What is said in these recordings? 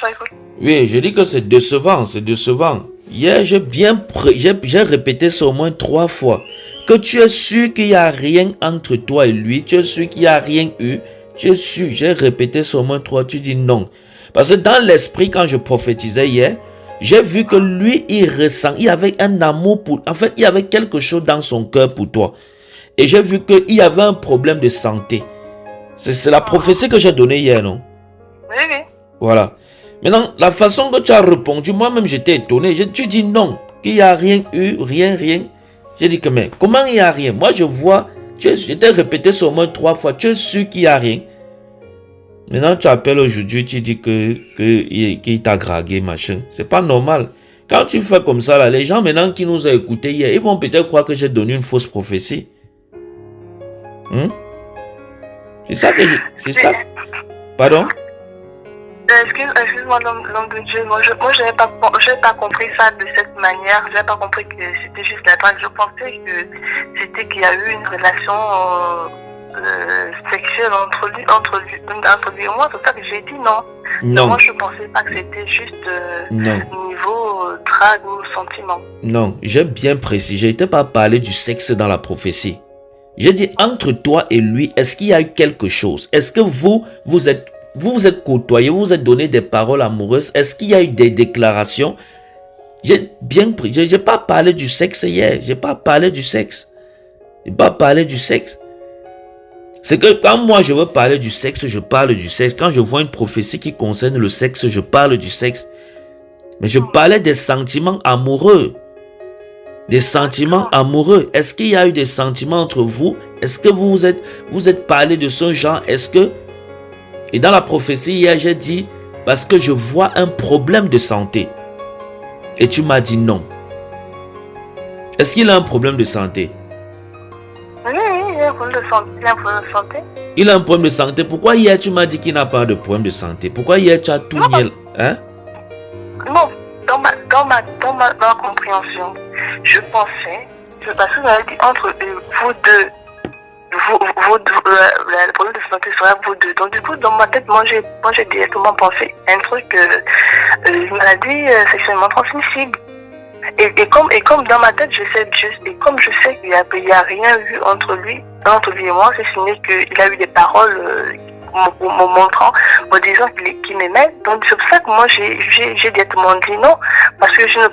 t'écoute. Oui, je dis que c'est décevant, c'est décevant. Hier, j'ai répété ça au moins 3 fois. Que tu es sûr qu'il n'y a rien entre toi et lui, tu es sûr qu'il n'y a rien eu, tu es sûr, j'ai répété ça au moins 3, tu dis non. Parce que dans l'esprit, quand je prophétisais hier, j'ai vu que lui, il avait un amour pour... En fait, il y avait quelque chose dans son cœur pour toi. Et j'ai vu qu'il y avait un problème de santé. C'est la prophétie que j'ai donnée hier, non? Oui, oui. Voilà. Maintenant, la façon que tu as répondu, moi-même j'étais étonné. Tu dis non, qu'il n'y a rien eu, rien. J'ai dit que mais comment il n'y a rien? Moi je vois, je t'ai répété ça au moins 3 fois, tu es sûr qu'il n'y a rien. Maintenant tu appelles aujourd'hui, tu dis qu'il t'a dragué, machin. C'est pas normal. Quand tu fais comme ça, là, les gens maintenant qui nous ont écoutés hier, ils vont peut-être croire que j'ai donné une fausse prophétie. C'est ça que je... C'est ça. Pardon? Excuse-moi, l'homme de Dieu. Moi, je n'avais pas compris ça de cette manière. Je n'avais pas compris que c'était juste la drague. Je pensais que c'était qu'il y a eu une relation sexuelle entre lui et moi. C'est ça que j'ai dit non. Non. Moi, je ne pensais pas que c'était juste niveau drague ou sentiment. Non, j'ai bien précisé. Je n'étais pas parlé du sexe dans la prophétie. J'ai dit entre toi et lui, est-ce qu'il y a eu quelque chose? Est-ce que vous êtes côtoyés, vous vous êtes donné des paroles amoureuses? Est-ce qu'il y a eu des déclarations? J'ai bien pris. J'ai pas parlé du sexe hier. J'ai pas parlé du sexe. C'est que quand moi je veux parler du sexe, je parle du sexe. Quand je vois une prophétie qui concerne le sexe, je parle du sexe. Mais je parlais des sentiments amoureux. Des sentiments amoureux. Est-ce qu'il y a eu des sentiments entre vous? Est-ce que vous êtes parlé de ce genre? Est-ce que... Et dans la prophétie, hier, j'ai dit, parce que je vois un problème de santé. Et tu m'as dit non. Est-ce qu'il a un problème de santé? Oui, il a un problème de santé. Il a un problème de santé. Pourquoi hier, tu m'as dit qu'il n'a pas de problème de santé? Pourquoi hier, tu as tout nié? Hein? Non, dans ma compréhension, je pensais, parce que vous avez dit entre vous deux, le problème de santé serait vous deux. Donc du coup, dans ma tête, moi j'ai directement pensé un truc, une maladie sexuellement transmissible. Et comme dans ma tête, je sais qu'il n'y a rien eu entre lui et moi, c'est signé qu'il a eu des paroles me montrant, me disant qu'il m'aimait. Donc c'est pour ça que moi j'ai directement dit non, parce que je ne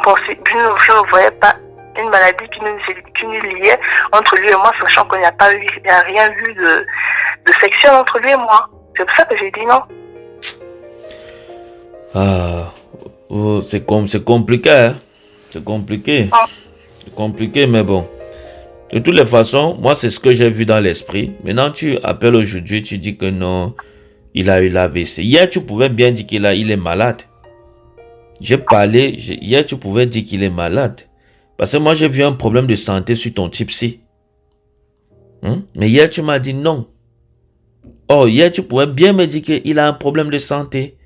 voyais pas une maladie qui nous liait entre lui et moi, sachant qu'il n'y a rien eu de sexuel entre lui et moi. C'est pour ça que j'ai dit non. C'est compliqué, hein? C'est compliqué. C'est compliqué, mais bon. De toutes les façons, moi, c'est ce que j'ai vu dans l'esprit. Maintenant, tu appelles aujourd'hui, tu dis que non, il a eu l'AVC. Hier, tu pouvais bien dire qu'il est malade. J'ai parlé, hier, tu pouvais dire qu'il est malade. Parce que moi, j'ai vu un problème de santé sur ton type-ci. Mais hier, tu m'as dit non. Oh, hier, tu pouvais bien me dire qu'il a un problème de santé.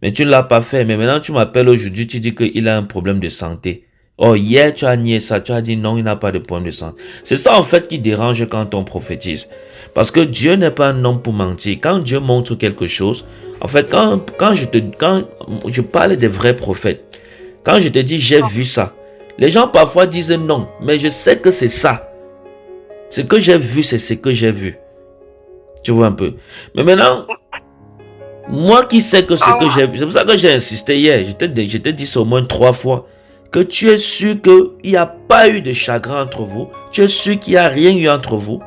Mais tu ne l'as pas fait. Mais maintenant, tu m'appelles aujourd'hui, tu dis qu'il a un problème de santé. Oh, hier, tu as nié ça. Tu as dit non, il n'a pas de problème de santé. C'est ça, en fait, qui dérange quand on prophétise. Parce que Dieu n'est pas un homme pour mentir. Quand Dieu montre quelque chose, en fait, quand je parle des vrais prophètes, quand je te dis j'ai vu ça, les gens parfois disent non, mais je sais que c'est ça. Ce que j'ai vu, c'est ce que j'ai vu. Tu vois un peu. Mais maintenant, moi qui sais que ce que j'ai vu, c'est pour ça que j'ai insisté hier, je t'ai dit ça au moins 3 fois, que tu es sûr qu'il n'y a pas eu de chagrin entre vous, tu es sûr qu'il n'y a rien eu entre vous,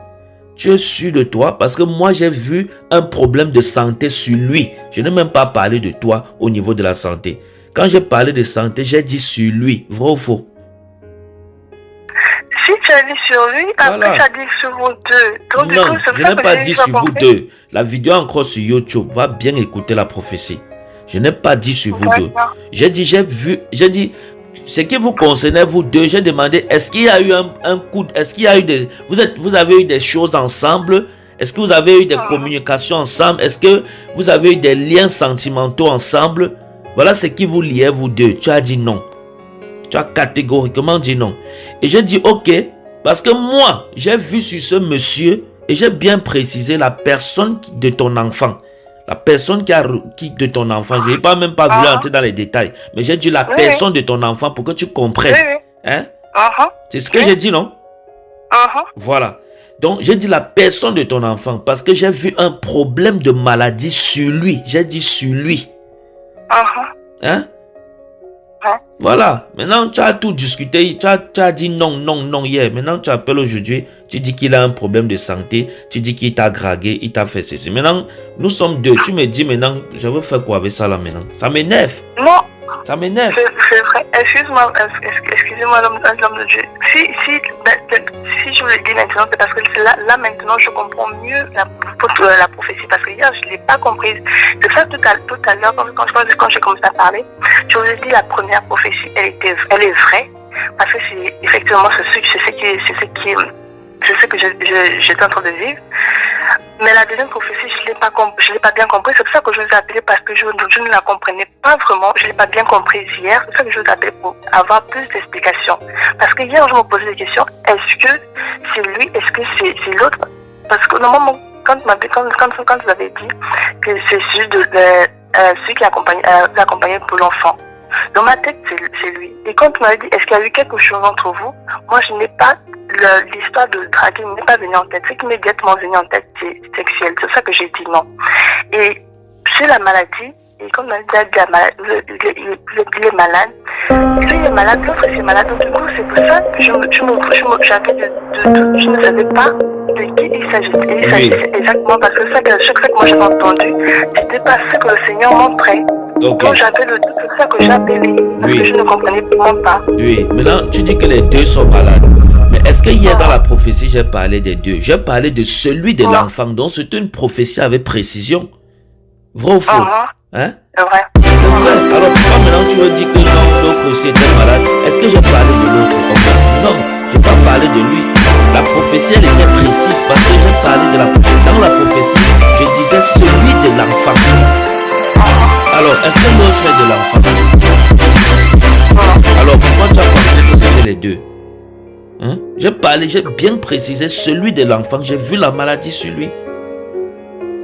tu es sûr de toi, parce que moi j'ai vu un problème de santé sur lui. Je n'ai même pas parlé de toi au niveau de la santé. Quand j'ai parlé de santé, j'ai dit sur lui, vrai ou faux? Si tu as dit sur lui, après tu as dit sur vous deux. Donc, non, je n'ai pas dit sur vous deux. La vidéo encore sur YouTube. Va bien écouter la prophétie. Je n'ai pas dit sur vous deux. J'ai dit, ce qui vous concernait vous deux, j'ai demandé, est-ce qu'il y a eu un coup, est-ce qu'il y a eu des, vous avez eu des choses ensemble? Est-ce que vous avez eu des communications ensemble? Est-ce que vous avez eu des liens sentimentaux ensemble? Voilà ce qui vous liait vous deux. Tu as dit non. Tu as catégoriquement dit non. Et j'ai dit ok, parce que moi, j'ai vu sur ce monsieur et j'ai bien précisé la personne de ton enfant. La personne qui de ton enfant, je n'ai pas même pas voulu entrer dans les détails, mais j'ai dit la personne de ton enfant pour que tu comprennes. Hein? C'est ce que j'ai dit, non? Voilà. Donc, j'ai dit la personne de ton enfant parce que j'ai vu un problème de maladie sur lui. J'ai dit sur lui. Hein? Voilà. Maintenant, tu as tout discuté. Tu as dit non, non, non hier. Maintenant, tu appelles aujourd'hui. Tu dis qu'il a un problème de santé. Tu dis qu'il t'a dragué. Il t'a fait ceci. Maintenant, nous sommes deux. Tu me dis maintenant, je veux faire quoi avec ça là maintenant? Ça m'énerve. Non. Ça m'énerve. C'est vrai. Excusez-moi, l'homme de Dieu. Si je vous le dis maintenant, c'est parce que là maintenant, je comprends mieux la prophétie. Parce que hier, je ne l'ai pas comprise. C'est ça tout à l'heure, quand j'ai commencé à parler, je vous ai dit la première prophétie, elle est vraie. Parce que c'est effectivement c'est ce que j'étais en train de vivre. Mais la deuxième prophétie, je l'ai pas bien compris. C'est pour ça que je vous ai appelé, parce que je ne la comprenais pas vraiment. Je ne l'ai pas bien comprise hier. C'est pour ça que je vous ai appelé pour avoir plus d'explications. Parce que hier, je me posais des questions. Est-ce que c'est lui? Est-ce que c'est l'autre? Parce que normalement, quand vous avez dit que c'est celui qui accompagnait pour l'enfant, dans ma tête, c'est lui. Et quand tu m'avais dit, est-ce qu'il y a eu quelque chose entre vous? Moi, je n'ai pas l'histoire de draguer n'est pas venue en tête. Ce qui m'est immédiatement venu en tête, c'est sexuel. C'est ça que j'ai dit non. Et c'est la maladie. Et comme on a dit, il est malade. Lui, il est malade, l'autre, c'est malade. Donc, du coup, c'est pour ça que je ne savais pas de qui il s'agissait. Il s'agissait exactement parce que chaque fois que moi j'ai entendu, c'était pas ce que le Seigneur montrait. Okay. Donc, j'avais c'est ça que j'ai appelé. Parce que je ne comprenais vraiment pas. Oui, maintenant, tu dis que les deux sont malades. Mais est-ce que hier dans la prophétie, j'ai parlé des deux? J'ai parlé de celui de l'enfant. Donc, c'était une prophétie avec précision. Vrai ou faux? Hein? C'est vrai. C'est vrai. Alors pourquoi maintenant tu veux dire que non, l'autre aussi était malade? Est-ce que j'ai parlé de l'autre? Non, je n'ai pas parlé de lui. La prophétie, elle était précise parce que j'ai parlé de la prophétie. Dans la prophétie, je disais celui de l'enfant. Alors, est-ce que l'autre est de l'enfant? Alors, pourquoi tu as pensé que c'était les deux? Hein? J'ai bien précisé celui de l'enfant. J'ai vu la maladie sur lui.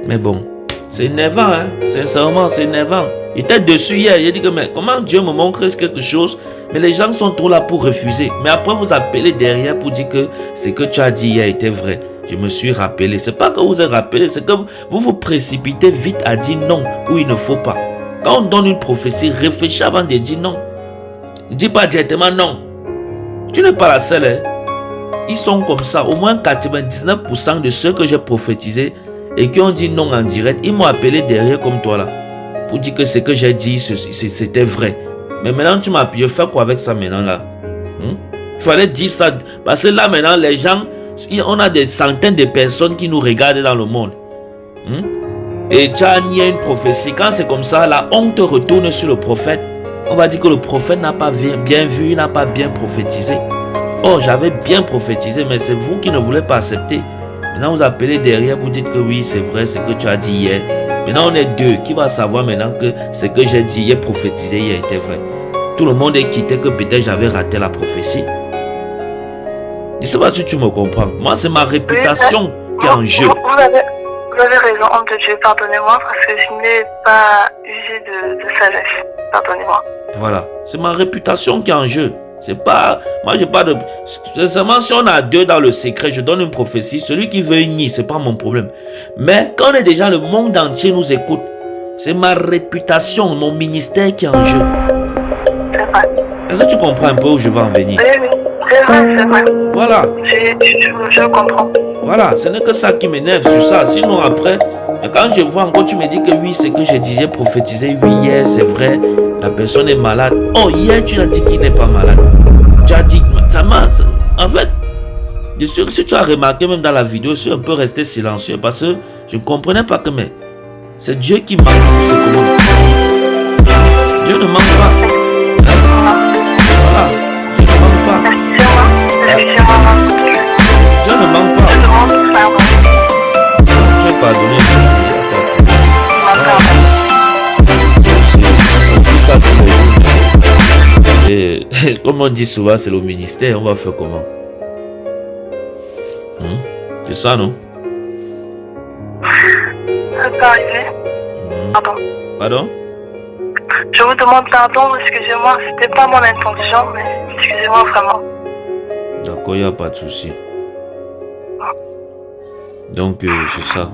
Mais bon. C'est énervant, hein? Sincèrement, c'est énervant. Il était dessus hier. J'ai dit que, mais comment Dieu me montre quelque chose? Mais les gens sont trop là pour refuser. Mais après, vous appelez derrière pour dire que ce que tu as dit hier était vrai. Je me suis rappelé. C'est pas que vous êtes rappelé, c'est que vous vous précipitez vite à dire non ou il ne faut pas. Quand on donne une prophétie, réfléchis avant de dire non. Ne dis pas directement non. Tu n'es pas la seule, hein? Ils sont comme ça. Au moins 99% de ceux que j'ai prophétisés et qui ont dit non en direct, ils m'ont appelé derrière comme toi là, pour dire que ce que j'ai dit, c'était vrai. Mais maintenant, tu m'as appuyé, fais quoi avec ça maintenant là? Il fallait dire ça, parce que là maintenant, les gens, on a des centaines de personnes qui nous regardent dans le monde. Et tu as nié une prophétie. Quand c'est comme ça, la honte retourne sur le prophète. On va dire que le prophète n'a pas bien vu, il n'a pas bien prophétisé. Oh, j'avais bien prophétisé, mais c'est vous qui ne voulez pas accepter. Maintenant, vous appelez derrière, vous dites que oui, c'est vrai, ce que tu as dit hier. Maintenant, on est deux. Qui va savoir maintenant que ce que j'ai dit hier, prophétisé hier, était vrai? Tout le monde est quitté que peut-être j'avais raté la prophétie. Je ne sais pas si tu me comprends. Moi, c'est ma réputation qui est en jeu. Vous avez raison, homme de Dieu, pardonnez-moi parce que je n'ai pas usé de sagesse. Pardonnez-moi. Voilà, c'est ma réputation qui est en jeu. C'est pas, moi j'ai pas de, sincèrement, si on a deux dans le secret, je donne une prophétie, celui qui veut nier, c'est pas mon problème. Mais quand on est déjà, le monde entier nous écoute, c'est ma réputation, mon ministère qui est en jeu. C'est vrai. Est-ce que tu comprends un peu où je vais en venir? Oui, c'est vrai. Voilà. Je comprends. Voilà, ce n'est que ça qui m'énerve sur ça. Sinon après, quand je vois encore, tu me dis que oui, c'est que j'ai dit, j'ai prophétisé, oui, hier, c'est vrai, la personne est malade. Oh, hier, tu as dit qu'il n'est pas malade. Tu as dit, ça m'a... En fait, je suis sûr que si tu as remarqué, même dans la vidéo, je suis un peu resté silencieux parce que je ne comprenais pas que, mais c'est Dieu qui manque, c'est comment? Dieu ne manque pas. Voilà, Dieu ne manque pas. Dieu ne manque pas. Tu es pardonné. Comme on dit souvent, c'est le ministère. On va faire comment? C'est ça, non? Ça peut arriver. Pardon. Pardon? Je vous demande pardon, excusez-moi, c'était pas mon intention, mais excusez-moi vraiment. D'accord, il n'y a pas de souci. Donc, c'est ça.